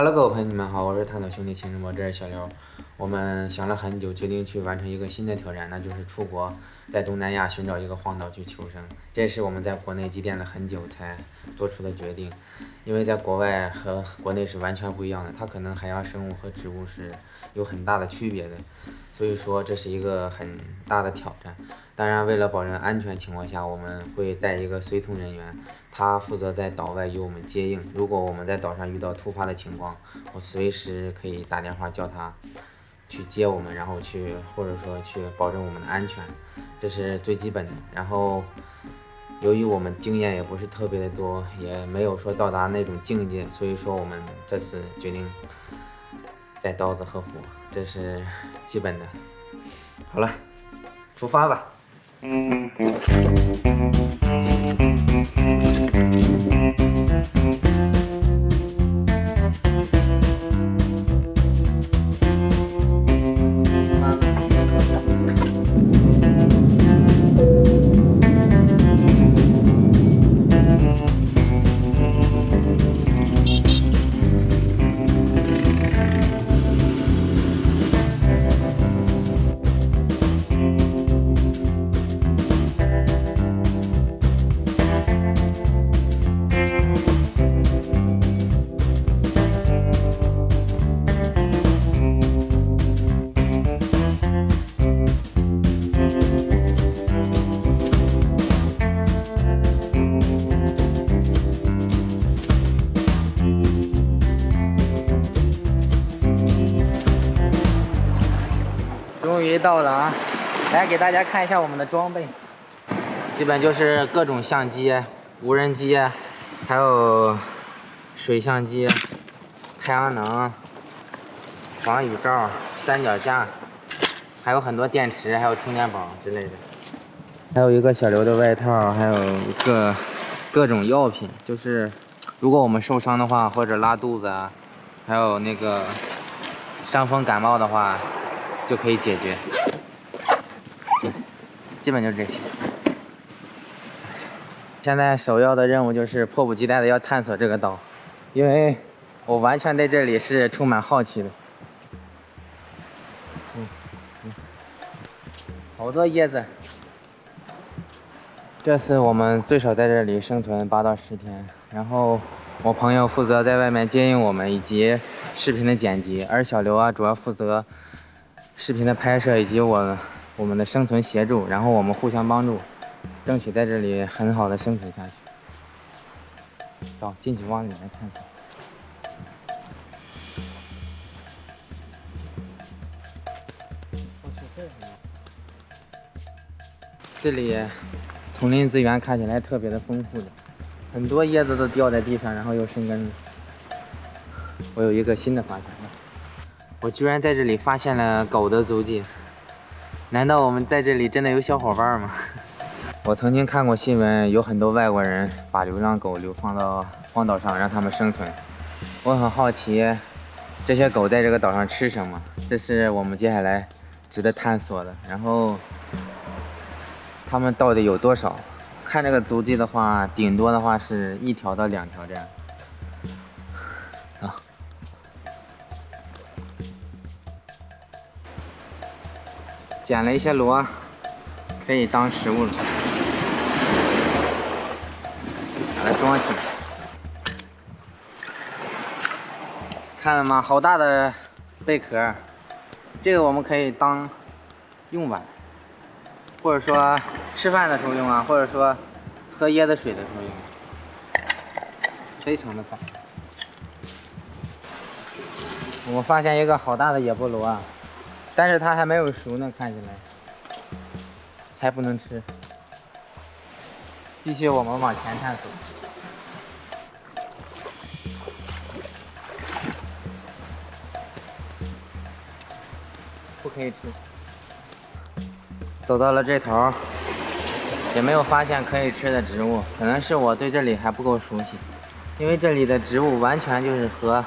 Hello，各位朋友，你们好，我是探索兄弟情直播，这是小刘。我们想了很久，决定去完成一个新的挑战，那就是出国，在东南亚寻找一个荒岛去求生。这是我们在国内积淀了很久才做出的决定，因为在国外和国内是完全不一样的，它可能海洋生物和植物是有很大的区别的，所以说这是一个很大的挑战。当然，为了保证安全情况下，我们会带一个随同人员。他负责在岛外与我们接应，如果我们在岛上遇到突发的情况，我随时可以打电话叫他去接我们，然后或者说去保证我们的安全，这是最基本的。然后，由于我们经验也不是特别的多，也没有说到达那种境界，所以说我们这次决定带刀子和火，这是基本的。好了，出发吧。终于到了啊！来给大家看一下我们的装备，基本就是各种相机、无人机，还有水相机、太阳能、防雨罩、三脚架，还有很多电池，还有充电宝之类的。还有一个小刘的外套，还有一个各种药品，就是如果我们受伤的话，或者拉肚子啊，还有那个伤风感冒的话。就可以解决，基本就这些。现在首要的任务就是迫不及待的要探索这个岛，因为我完全对这里是充满好奇的。好多椰子。这次我们最少在这里生存8到10天，然后我朋友负责在外面接应我们以及视频的剪辑，而小刘啊主要负责视频的拍摄以及我们的生存协助，然后我们互相帮助，争取在这里很好的生存下去。走，进去往里面看看。这里丛林资源看起来特别的丰富的，很多叶子都掉在地上，然后又生根了。我有一个新的发现。我居然在这里发现了狗的足迹，难道我们在这里真的有小伙伴吗？我曾经看过新闻，有很多外国人把流浪狗流放到荒岛上让它们生存。我很好奇，这些狗在这个岛上吃什么？这是我们接下来值得探索的。然后，它们到底有多少？看这个足迹的话，顶多的话是1条到2条这样。走。捡了一些螺，可以当食物了，把它装起来。看了吗？好大的贝壳，这个我们可以当用碗，或者说吃饭的时候用啊，或者说喝椰子水的时候用，非常的棒。我们发现一个好大的野菠萝啊！但是它还没有熟呢，看起来还不能吃。继续我们往前探索。不可以吃。走到了这头，也没有发现可以吃的植物，可能是我对这里还不够熟悉，因为这里的植物完全就是和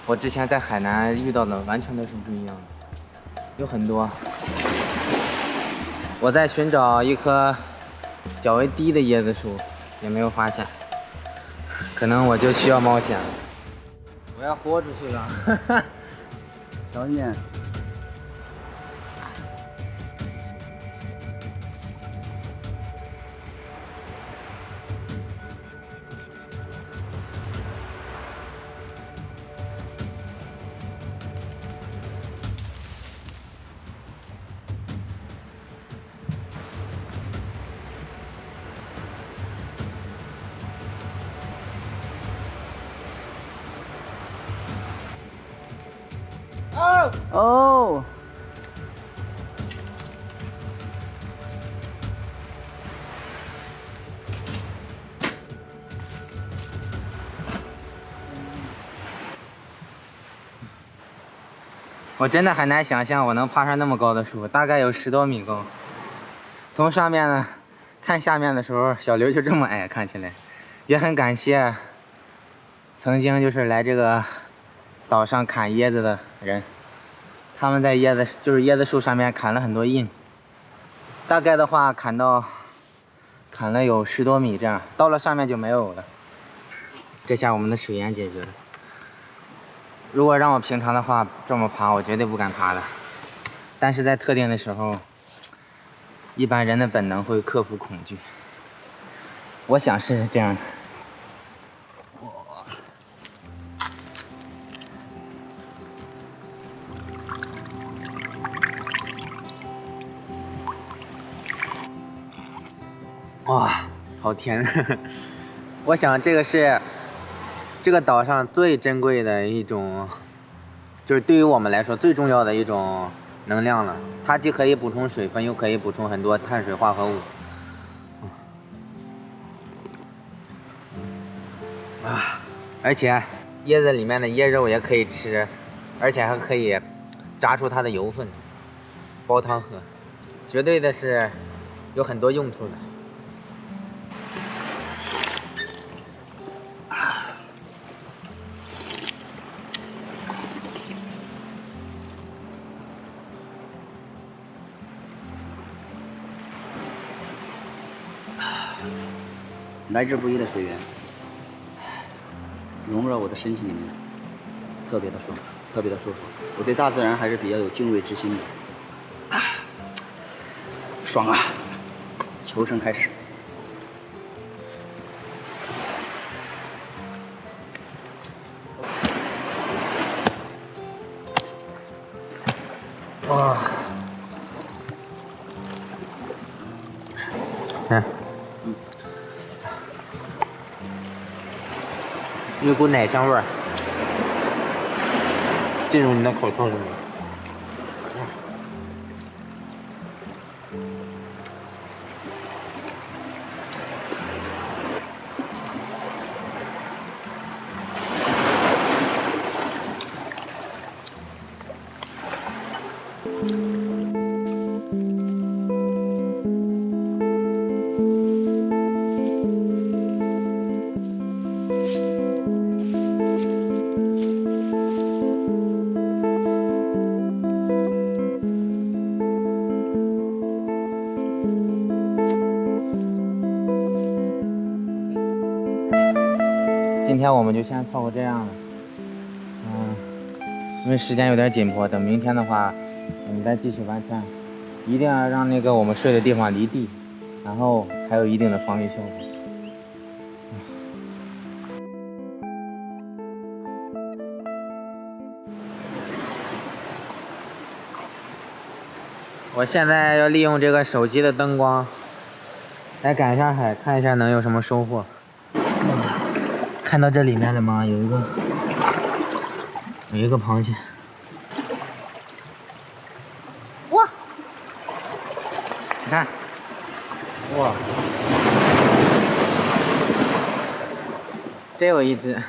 我之前在海南遇到的完全都是不一样的，有很多。我在寻找一棵较为低的椰子树，也没有发现，可能我就需要冒险了。我要豁出去了，小心点。哦，我真的很难想象我能爬上那么高的树，大概有10多米高。从上面呢看下面的时候，小刘就这么矮，看起来。也很感谢曾经就是来这个岛上砍椰子的人，他们在椰子树上面砍了很多印，大概的话砍了有10多米这样，到了上面就没有了。这下我们的水源解决了。如果让我平常的话这么爬，我绝对不敢爬的。但是在特定的时候，一般人的本能会克服恐惧。我想是这样的。哇，好甜！我想这个是这个岛上最珍贵的一种，就是对于我们来说最重要的一种能量了。它既可以补充水分，又可以补充很多碳水化合物。而且椰子里面的椰肉也可以吃，而且还可以炸出它的油分，煲汤喝，绝对的是有很多用处的。来之不易的水源，融入了我的身体里面，特别的爽，特别的舒服。我对大自然还是比较有敬畏之心的。爽啊！求生开始。哇！看。有股奶香味儿进入你的口腔里面。今天我们就先凑合这样了，因为时间有点紧迫，等明天的话，我们再继续完善，一定要让那个我们睡的地方离地，然后还有一定的防御效果。我现在要利用这个手机的灯光来赶一下海，看一下能有什么收获。看到这里面了吗？有一个螃蟹。哇！你看，哇，真有一只。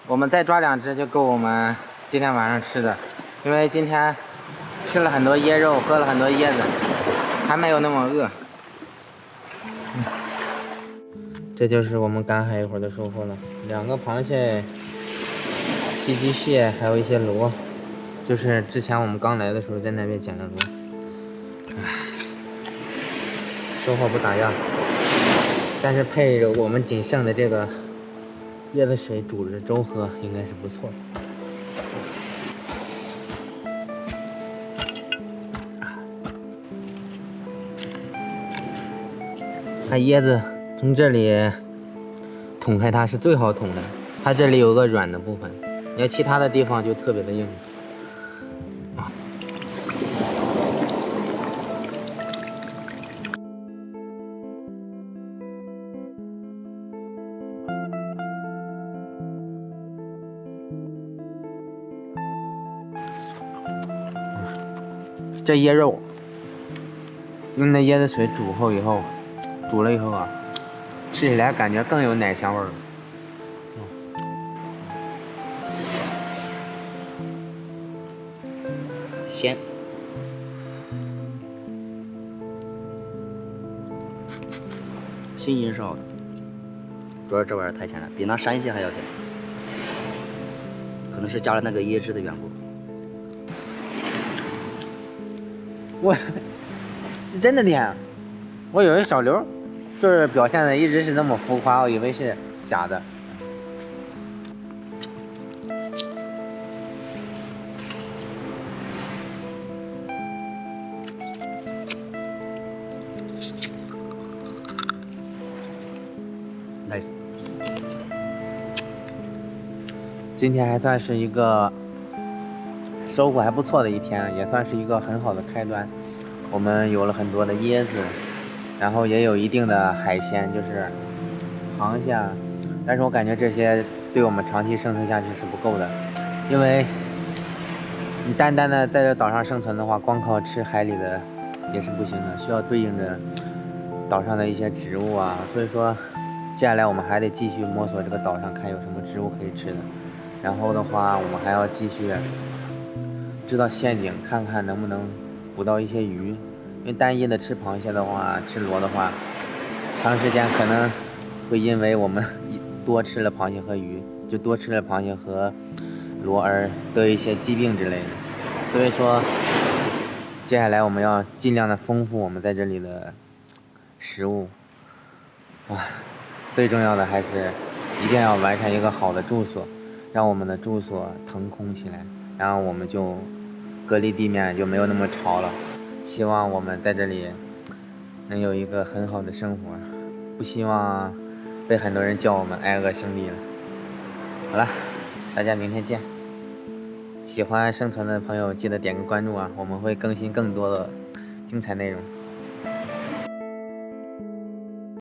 我们再抓2只就够我们今天晚上吃的，因为今天吃了很多椰肉，喝了很多椰子，还没有那么饿。这就是我们赶海一会儿的收获了，2个螃蟹、寄居蟹，还有一些螺，就是之前我们刚来的时候在那边捡的螺。收获不咋样，但是配着我们仅剩的这个椰子水煮着粥喝应该是不错的。它椰子从这里捅开它是最好捅的，它这里有个软的部分，你看其他的地方就特别的硬。这椰肉用那椰子水煮了以后啊，吃起来感觉更有奶香味儿。鲜，新鲜烧的，主要这玩意儿太甜了，比那山蟹还要甜，可能是加了那个椰汁的缘故。我是真的甜，我以为小刘就是表现的一直是那么浮夸，我以为是假的。Nice， 今天还算是一个收获还不错的一天，也算是一个很好的开端。我们有了很多的椰子，然后也有一定的海鲜，就是螃蟹，但是我感觉这些对我们长期生存下去是不够的，因为你单单的在这岛上生存的话，光靠吃海里的也是不行的，需要对应着岛上的一些植物啊，所以说接下来我们还得继续摸索这个岛上看有什么植物可以吃的，然后的话我们还要继续知道陷阱，看看能不能捕到一些鱼，因为单一的吃螃蟹的话，吃螺的话，长时间可能会因为我们多吃了螃蟹和鱼，就多吃了螃蟹和螺而得一些疾病之类的。所以说，接下来我们要尽量的丰富我们在这里的食物啊，最重要的还是一定要完成一个好的住所，让我们的住所腾空起来，然后我们就隔离地面就没有那么潮了。希望我们在这里能有一个很好的生活，不希望被很多人叫我们挨饿兄弟了。好了，大家明天见。喜欢生存的朋友记得点个关注啊，我们会更新更多的精彩内容。